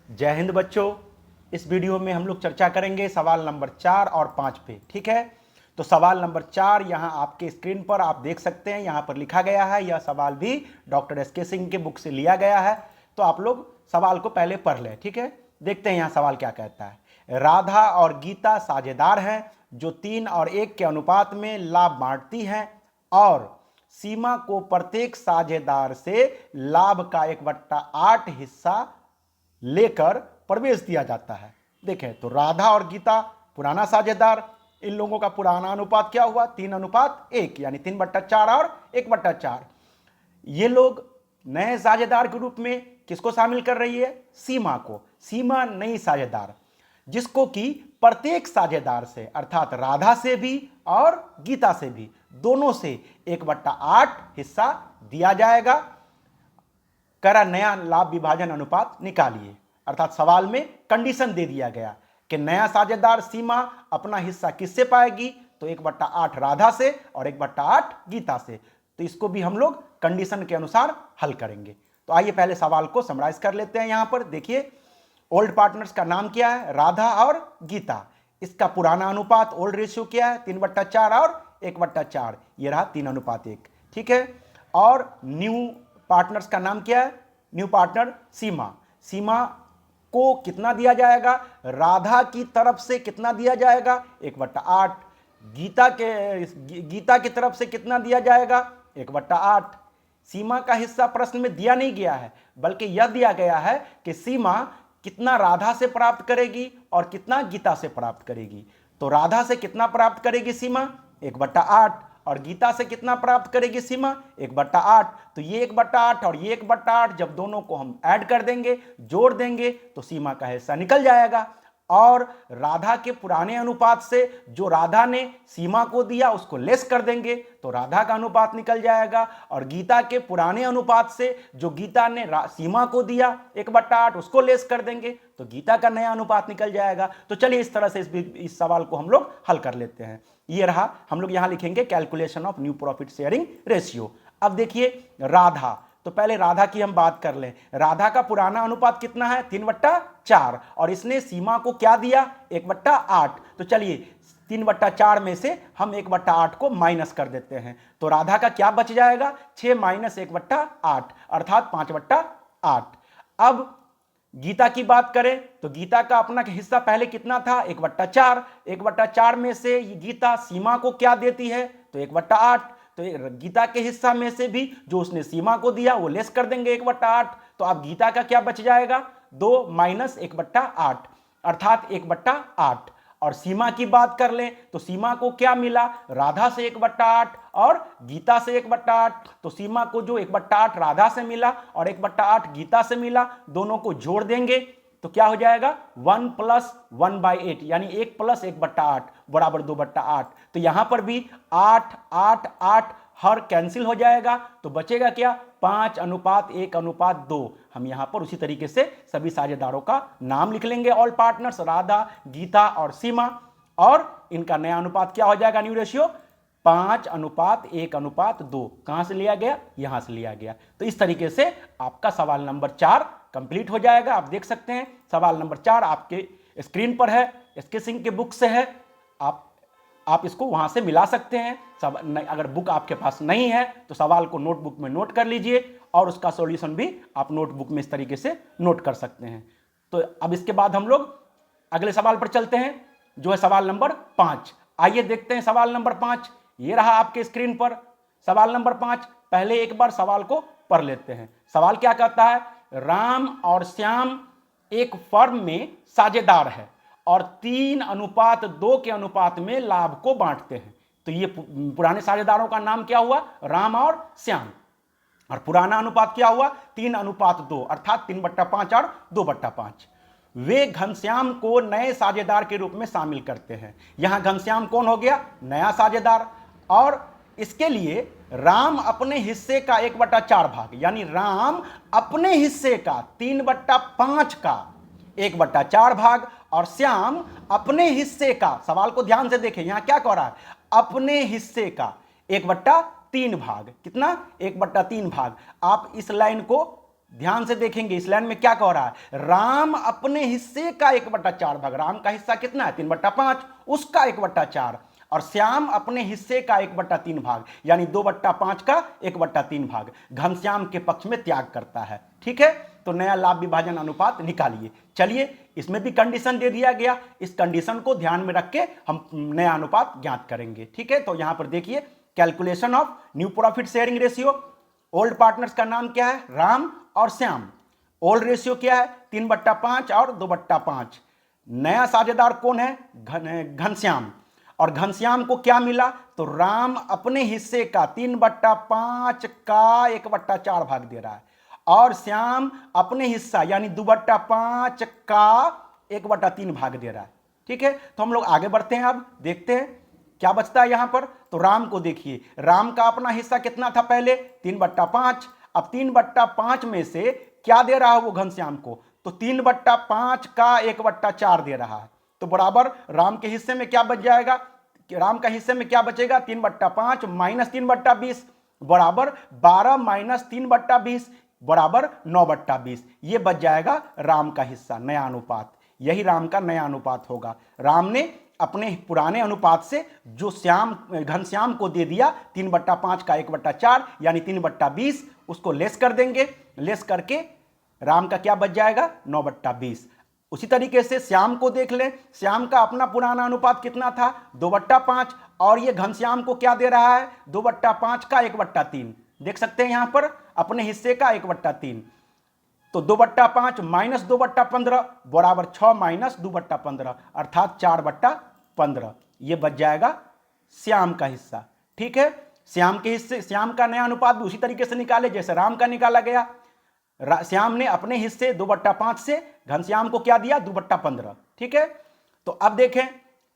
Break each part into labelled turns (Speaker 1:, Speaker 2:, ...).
Speaker 1: जय हिंद बच्चों। इस वीडियो में हम लोग चर्चा करेंगे सवाल नंबर 4 और 5 पे। ठीक है, तो सवाल नंबर 4 यहाँ आपके स्क्रीन पर आप देख सकते हैं, यहाँ पर लिखा गया है। यह सवाल भी डॉक्टर एस के सिंह के बुक से लिया गया है, तो आप लोग सवाल को पहले पढ़ लें। ठीक है, देखते हैं यहाँ सवाल क्या कहता है। राधा और गीता साझेदार हैं जो 3 और 1 के अनुपात में लाभ बांटती हैं और सीमा को प्रत्येक साझेदार से लाभ का 1/8 हिस्सा लेकर प्रवेश दिया जाता है। देखें तो राधा और गीता पुराना साझेदार, इन लोगों का पुराना अनुपात क्या हुआ? 3:1, यानी 3/4 और 1/4। ये लोग नए साझेदार के रूप में किसको शामिल कर रही है? सीमा को। सीमा नई साझेदार, जिसको कि प्रत्येक साझेदार से अर्थात राधा से भी और गीता से भी, दोनों से 1/8 हिस्सा दिया जाएगा। करा नया लाभ विभाजन अनुपात निकालिए। अर्थात सवाल में कंडीशन दे दिया गया कि नया साझेदार सीमा अपना हिस्सा किससे पाएगी? तो 1/8 राधा से और 1/8 गीता से। तो इसको भी हम लोग कंडीशन के अनुसार हल करेंगे। तो आइए पहले सवाल को समराइज कर लेते हैं। यहां पर देखिए, ओल्ड पार्टनर्स का नाम क्या है? राधा और गीता। इसका पुराना अनुपात ओल्ड रेशियो क्या है? 3/4 और 1/4। यह रहा 3:1। ठीक है, और न्यू पार्टनर्स का नाम क्या है? न्यू पार्टनर सीमा। सीमा को कितना दिया जाएगा? राधा की तरफ से कितना दिया जाएगा? 1/8। गीता की तरफ से कितना दिया जाएगा? 1/8। सीमा का हिस्सा प्रश्न में दिया नहीं गया है, बल्कि यह दिया गया है कि सीमा कितना राधा से प्राप्त करेगी और कितना गीता से प्राप्त करेगी। तो राधा से कितना प्राप्त करेगी सीमा? 1/8। और गीता से कितना प्राप्त करेगी सीमा? 1/8। तो ये 1/8 और ये 1/8 जब दोनों को हम ऐड कर देंगे, जोड़ देंगे, तो सीमा का हिस्सा निकल जाएगा। और राधा के पुराने अनुपात से जो राधा ने सीमा को दिया उसको लेस कर देंगे, तो राधा का अनुपात निकल जाएगा। और गीता के पुराने अनुपात से जो गीता ने सीमा को दिया 1/8, उसको लेस कर देंगे, तो गीता का नया अनुपात निकल जाएगा। तो चलिए इस तरह से इस सवाल को हम लोग हल कर लेते हैं। ये रहा, हम लोग यहां लिखेंगे calculation of new profit sharing ratio. अब देखिए राधा, तो पहले राधा की हम बात कर लें। राधा का पुराना अनुपात कितना है? 3/4। और इसने सीमा को क्या दिया? 1/8। तो चलिए 3/4 में से हम 1/8 को माइनस कर देते हैं, तो राधा का क्या बच जाएगा? 6 - 1/8 अर्थात 5/8। अब गीता की बात करें तो गीता का अपना हिस्सा पहले कितना था? 1/4। 1/4 में से गीता सीमा को क्या देती है? तो 1/8। तो गीता के हिस्सा में से भी जो उसने सीमा को दिया वो लेस कर देंगे 1/8। तो अब गीता का क्या बच जाएगा? 2 - 1/8 अर्थात 1/8। और सीमा की बात कर लें तो सीमा को क्या मिला? राधा से 1/8 और गीता से 1/8। तो सीमा को जो 1/8 राधा से मिला और 1/8 गीता से मिला, दोनों को जोड़ देंगे तो क्या हो जाएगा? 1 + 1/8, यानी 1 + 1/8 बराबर 2/8। तो यहां पर भी 8 8 8 हर कैंसिल हो जाएगा, तो बचेगा क्या? 5:1:2। हम यहां पर उसी तरीके से सभी साझेदारों का नाम लिख लेंगे, ऑल पार्टनर्स, राधा, गीता और सीमा। और इनका नया अनुपात क्या हो जाएगा? New ratio 5:1:2। कहां से लिया गया? यहां से लिया गया। तो इस तरीके से आपका सवाल नंबर 4 कंप्लीट हो जाएगा। आप देख सकते हैं सवाल नंबर 4 आपके स्क्रीन पर है, एसके सिंह के बुक से है। आप इसको वहां से मिला सकते हैं। अगर बुक आपके पास नहीं है तो सवाल को नोटबुक में नोट कर लीजिए और उसका सॉल्यूशन भी आप नोटबुक में इस तरीके से नोट कर सकते हैं। तो अब इसके बाद हम लोग अगले सवाल पर चलते हैं, जो है सवाल नंबर 5। आइए देखते हैं सवाल नंबर 5। ये रहा आपके स्क्रीन पर सवाल नंबर 5। पहले एक बार सवाल को पढ़ लेते हैं। सवाल क्या कहता है? राम और श्याम एक फर्म में साझेदार है और 3:2 के अनुपात में लाभ को बांटते हैं। तो ये पुराने साझेदारों का नाम क्या हुआ? राम और श्याम। और पुराना अनुपात क्या हुआ? 3:2 अर्थात 3/5 और 2/5। वे घनश्याम को नए साझेदार के रूप में शामिल करते हैं। यहां घनश्याम कौन हो गया? नया साझेदार। और इसके लिए राम अपने हिस्से का 1/4 भाग, यानी राम अपने हिस्से का 3/5 का 1/4 भाग और श्याम अपने हिस्से का, सवाल को ध्यान से देखें यहां क्या कह रहा है? अपने हिस्से का 1/3 भाग। कितना? 1/3 भाग। आप इस लाइन को ध्यान से देखेंगे इस लाइन में क्या कह रहा है, राम अपने हिस्से का 1/4 भाग, राम का हिस्सा कितना है 3/5, उसका 1/4, और श्याम अपने हिस्से का 1/3 भाग यानी 2/5 का 1/3 भाग घनश्याम के पक्ष में त्याग करता है। ठीक है, तो नया लाभ विभाजन अनुपात निकालिए। चलिए, इसमें भी कंडीशन दे दिया गया, इस कंडीशन को ध्यान में रख के हम नया अनुपात ज्ञात करेंगे। ठीक है, तो यहां पर देखिए calculation of new profit sharing ratio. Old partners का नाम क्या है, राम और श्याम। ओल्ड रेशियो क्या है 3/5 और 2/5। नया साझेदार कौन है, घनश्याम। और घनश्याम को क्या मिला, तो राम अपने हिस्से का 3/5 का 1/4 भाग दे रहा है, और श्याम अपने हिस्सा यानी 2/5 का 1/3 भाग दे रहा है। ठीक है, तो हम लोग आगे बढ़ते हैं, अब देखते हैं क्या बचता है यहां पर। तो राम को देखिए, राम का अपना हिस्सा कितना था पहले 3/5, अब 3/5 में से क्या दे रहा है वो घनश्याम को, तो 3/5 का 1/4 दे रहा है, तो बराबर राम के हिस्से में क्या बच जाएगा, राम का हिस्से में क्या बचेगा 3/5 माइनस 3/20 बराबर 12 माइनस 3/20 बराबर 9/20, ये बच जाएगा राम का हिस्सा, नया अनुपात। यही राम का नया अनुपात होगा। राम ने अपने पुराने अनुपात से जो घनश्याम को दे दिया 3/5 का 1/4 यानी 3/20, उसको लेस कर देंगे, लेस करके राम का क्या बच जाएगा 9/20। उसी तरीके से श्याम को देख लें, श्याम का अपना पुराना अनुपात कितना था 2/5, और ये घनश्याम को क्या दे रहा है 2/5 का 1/3, देख सकते हैं यहां पर अपने हिस्से का 1/3, तो 2/5 माइनस 2/15 बराबर 6 माइनस 2/15 अर्थात 4/15, ये बच जाएगा श्याम का हिस्सा। ठीक है, श्याम के हिस्से, श्याम का नया अनुपात भी उसी तरीके से निकाले जैसे राम का निकाला गया। श्याम ने अपने हिस्से 2/5 से घनश्याम को क्या दिया 2/15। ठीक है, तो अब देखें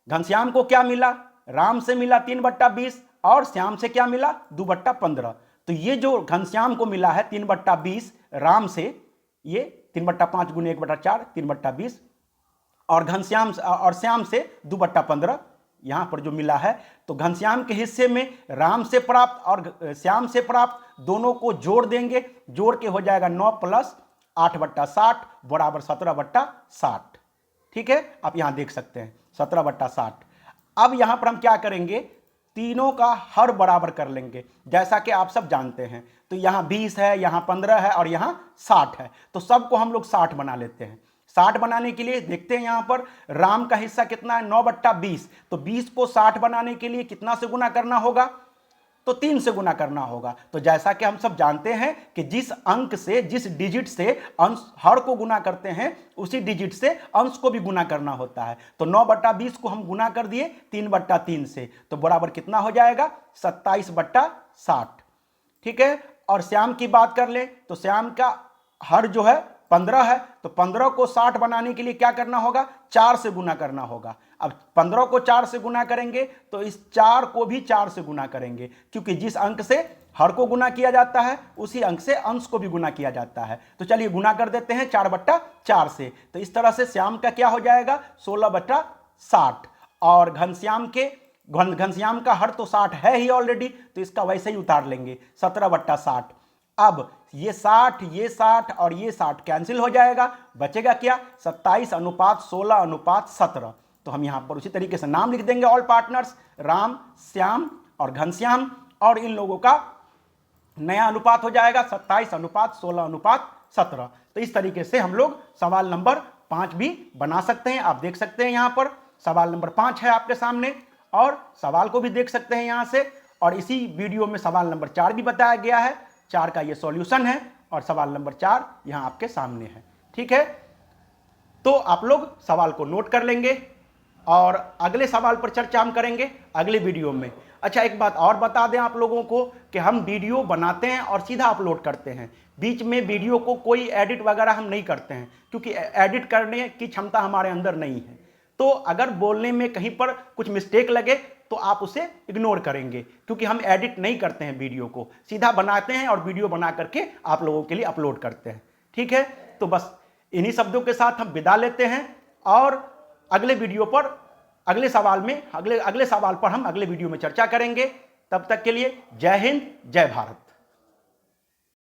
Speaker 1: घनश्याम को क्या मिला, राम से मिला 3/20 और श्याम से क्या मिला 2/15, तो ये जो घनश्याम को मिला है 3/20 राम से, ये 3/5 गुने 1/4 3/20, और घनश्याम और श्याम से 2/15 यहां पर जो मिला है, तो घनश्याम के हिस्से में राम से प्राप्त और श्याम से प्राप्त दोनों को जोड़ देंगे, जोड़ के हो जाएगा 9 प्लस 8/60 बराबर 17/60। ठीक है, आप यहां देख सकते हैं 17/60। अब यहां पर हम क्या करेंगे, तीनों का हर बराबर कर लेंगे, जैसा कि आप सब जानते हैं। तो यहां 20 है, यहां 15 है और यहां 60 है, तो सबको हम लोग 60 बना लेते हैं। 60 बनाने के लिए देखते हैं यहां पर राम का हिस्सा कितना है 9/20, तो 20 को 60 बनाने के लिए कितना से गुना करना होगा, तो 3 से गुना करना होगा। तो जैसा कि हम सब जानते हैं कि जिस अंक से, जिस डिजिट से अंश हर को गुना करते हैं, उसी डिजिट से अंश को भी गुना करना होता है। तो 9/20 को हम गुना कर दिए 3/3 से, तो बराबर कितना हो जाएगा 27/60। ठीक है, और श्याम की बात कर ले तो श्याम का हर जो है 15 है, तो 15 को 60 बनाने के लिए क्या करना होगा 4 से गुना करना होगा। अब 15 को 4 से गुना करेंगे तो इस 4 को भी 4 से गुना करेंगे, क्योंकि जिस अंक से हर को गुना किया जाता है उसी अंक से अंश को भी गुना किया जाता है। तो चलिए गुना कर देते हैं 4/4 से, तो इस तरह से श्याम का क्या हो जाएगा 16/60, और घनश्याम का हर तो 60 है ही ऑलरेडी, तो इसका वैसे ही उतार लेंगे 17/60। अब ये 60 और ये 60 कैंसिल हो जाएगा, बचेगा क्या 27:16:17। तो हम यहां पर उसी तरीके से नाम लिख देंगे ऑल पार्टनर्स, राम, श्याम और घनश्याम, और इन लोगों का नया अनुपात हो जाएगा 27:16:17। तो इस तरीके से हम लोग सवाल नंबर 5 भी बना सकते हैं। आप देख सकते हैं यहां पर सवाल नंबर 5 है आपके सामने, और सवाल को भी देख सकते हैं यहां से, और इसी वीडियो में सवाल नंबर 4 भी बताया गया है। 4 का ये सॉल्यूशन है और सवाल नंबर 4 यहां आपके सामने है। ठीक है, तो आप लोग सवाल को नोट कर लेंगे और अगले सवाल पर चर्चा हम करेंगे अगले वीडियो में। अच्छा, एक बात और बता दें आप लोगों को कि हम वीडियो बनाते हैं और सीधा अपलोड करते हैं, बीच में वीडियो को कोई एडिट वगैरह हम नहीं करते हैं, क्योंकि एडिट करने की क्षमता हमारे अंदर नहीं है। तो अगर बोलने में कहीं पर कुछ मिस्टेक लगे तो आप उसे इग्नोर करेंगे, क्योंकि हम एडिट नहीं करते हैं, वीडियो को सीधा बनाते हैं और वीडियो बना करके आप लोगों के लिए अपलोड करते हैं। ठीक है, तो बस इन्हीं शब्दों के साथ हम विदा लेते हैं, और अगले वीडियो पर अगले सवाल पर हम अगले वीडियो में चर्चा करेंगे। तब तक के लिए जय हिंद, जय भारत।